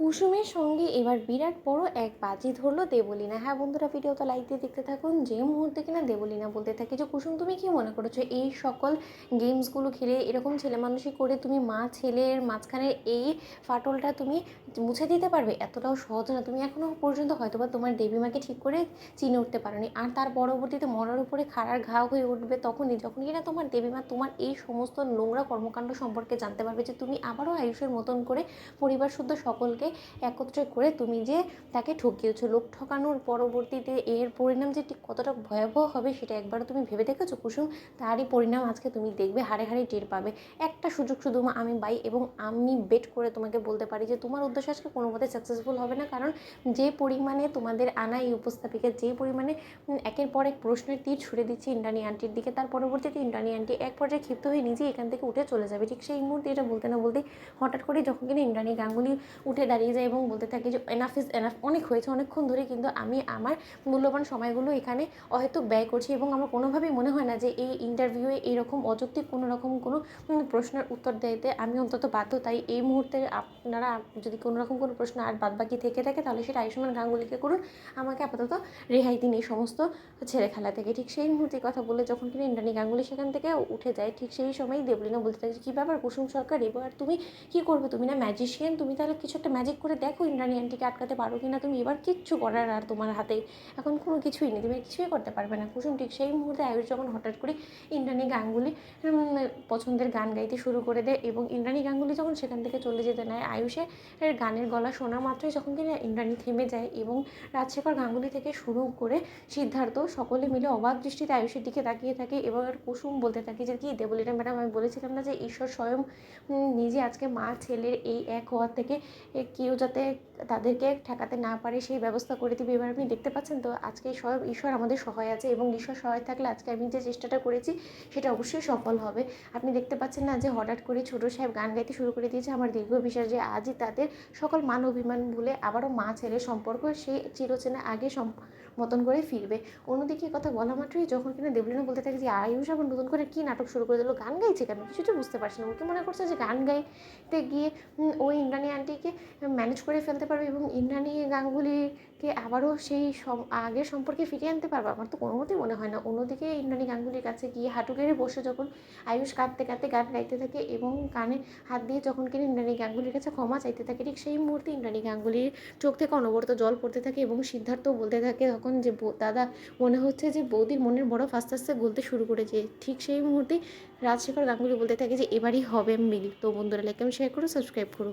কুসুমের সঙ্গে এবার বিরাট বড় এক বাজি ধরলো দেবলীনা। হ্যাঁ বন্ধুরা, ভিডিওটা লাইক দিয়ে দেখতে থাকুন। যে মুহূর্তে কিনা দেবলীনা বলতে থাকে যে কুসুম তুমি কি মনে করছো এই সকল গেমসগুলো খেলে, এরকম ছেলে মানুষই করে তুমি মা ছেলের মাঝখানে এই ফাটলটা তুমি মুছে দিতে পারবে? এতটাও সহজ না। তুমি এখনও পর্যন্ত হয়তোবা তোমার দেবীমাকে ঠিক করে চিনে উঠতে পারোনি, আর তার পরবর্তীতে মরার উপরে খাড়ার ঘা হয়ে উঠবে তখনই যখন কিনা তোমার দেবীমা তোমার এই সমস্ত নোংরা কর্মকাণ্ড সম্পর্কে জানতে পারবে, যে তুমি আবারও আয়ুষের মতন করে পরিবার শুদ্ধ সকলকে একত্রে করে তুমি যে তাকে ঠকিয়েছো। লোক ঠকানোর পরবর্তীতে এর পরিণাম যে ঠিক কতটা ভয়াবহ হবে সেটা একবারও তুমি ভেবে দেখেছো কুসুম? তারই পরিণাম আজকে তুমি দেখবে, হাড়ে হাড়ে টের পাবে। একটা সুযোগ শুধু আমি পাই এবং আমি বেট করে তোমাকে বলতে পারি যে তোমার উদ্দেশ্য আজকে কোনো মতে সাকসেসফুল হবে না। কারণ যে পরিমাণে তোমাদের আনা এই উপস্থাপিকা, যে পরিমাণে একের পর এক প্রশ্নের তীর ছুড়ে দিচ্ছে ইন্দ্রাণী আন্টির দিকে, তার পরবর্তীতে ইন্দ্রাণী আন্টি এক পর্যায়ে ক্ষিপ্ত হয়ে নিজেই এখান থেকে উঠে চলে যাবে। ঠিক সেই মুহূর্তে এটা বলতে না বলতেই হঠাৎ করে যখন কিনা ইন্দ্রাণী গাঙ্গুলি উঠে দাঁড়িয়ে যায় এবং বলতে থাকে যে এনাফ ইজ এনাফ, অনেক হয়েছে অনেকক্ষণ ধরে, কিন্তু আমি আমার মূল্যবান সময়গুলো এখানে হয়তো ব্যয় করছি এবং আমার কোনোভাবেই মনে হয় না যে এই ইন্টারভিউয়ে এইরকম অযৌক্তিক কোনো রকম কোনো প্রশ্নের উত্তর দিতে আমি অন্তত বাধ্য। তাই এই মুহূর্তে আপনারা যদি কোনো রকম কোনো প্রশ্ন আর বাদবাকি থেকে থাকে তাহলে সেটা আয়ুষ্মান গাঙ্গুলিকে করুন, আমাকে আপাতত রেহাই দিন এই সমস্ত ছেড়ে খেলা থেকে। ঠিক সেই মুহূর্তে কথা বলে যখন কিনা ইন্দ্রাণী গাঙ্গুলি সেখান থেকে উঠে যায়, ঠিক সেই সময়ই দেবলীনা বলতে থাকে কী ব্যাপার কুসুম সরকার, এবার তুমি কী করবে? তুমি না ম্যাজিশিয়ান, তুমি তাহলে কিছু একটা ম্যাজিক করে দেখো ইন্দ্রাণী আন্টিকে আটকাতে পারো কি না তুমি। এবার কিচ্ছু করার আর তোমার হাতে এখন কোনো কিছুই নেই, তুমি কিছুই করতে পারবে না কুসুম। ঠিক সেই মুহূর্তে আয়ুষ যখন হঠাৎ করে ইন্দ্রাণী গাঙ্গুলি পছন্দের গান গাইতে শুরু করে দেয় এবং ইন্দ্রাণী গাঙ্গুলি যখন সেখান থেকে চলে যেতে নেয়, আয়ুষের গানের গলা শোনা মাত্রই যখন কিনা ইন্দ্রাণী থেমে যায় এবং রাজশেখর গাঙ্গুলি থেকে শুরু করে সিদ্ধার্থ সকলে মিলে অবাক দৃষ্টিতে আয়ুষের দিকে তাকিয়ে থাকে। এবার কুসুম বলতে থাকে যে কি দেবলীনা ম্যাডাম, আমি বলেছিলাম না যে ঈশ্বর স্বয়ং নিজে আজকে মা ছেলের এই এক হওয়ার থেকে কেউ যাতে তাদেরকে ঠেকাতে না পারে সেই ব্যবস্থা করে দিবে। এবার আপনি দেখতে পাচ্ছেন তো আজকে স্বয়ং ঈশ্বর আমাদের সহায় আছে এবং ঈশ্বর সহায় থাকলে আজকে আমি যে চেষ্টাটা করেছি সেটা অবশ্যই সফল হবে। আপনি দেখতে পাচ্ছেন না যে হঠাৎ করে ছোটো সাহেব গান গাইতে শুরু করে দিয়েছে। আমার দীর্ঘ বিশ্বাস যে আজই তাদের সকল মান অভিমান ভুলে আবারও মা ছেলের সম্পর্ক সেই চিরচেনা আগে মতন করে ফিরবে। অন্যদিকে কথা বলা মাত্রই যখন কিনা দেবলীনা বলতে থাকে যে আয়ুষ আবার নতুন করে কী নাটক শুরু করে দিল, গান গাইছে কেন, কিছু তো বুঝতে পারছি না। ওকে মনে করছে যে গান গাইতে গিয়ে ওই ইন্দ্রাণী আন্টিকে ম্যানেজ করে ফেলতে পারবে এবং ইন্দ্রাণী গাঙ্গুলিকে আবারও সেই আগের সম্পর্কে ফিরিয়ে আনতে পারবে, আমার তো কোনো মতেই মনে হয় না। অন্যদিকে ইন্দ্রাণী গাঙ্গুলির কাছে গিয়ে হাঁটু গেড়ে বসে যখন আয়ুষ কাঁদতে কাঁদতে গান গাইতে থাকে এবং কানে হাত দিয়ে যখন কিনা ইন্দ্রাণী গাঙ্গুলির কাছে ক্ষমা চাইতে থাকে, ঠিক সেই মুহূর্তে ইন্দ্রাণী গাঙ্গুলির চোখ থেকে অনবরত জল পড়তে থাকে এবং সিদ্ধার্থ বলতে থাকে তখন যে দাদা মনে হচ্ছে যে বৌদির মনের বরফ আস্তে আস্তে গলতে শুরু করেছে। ঠিক সেই মুহূর্তে রাজশেখর গাঙ্গুলি বলতে থাকে যে এবারই হবে মিল। তো বন্ধুরা লাইক এবং শেয়ার করো, সাবস্ক্রাইব করো।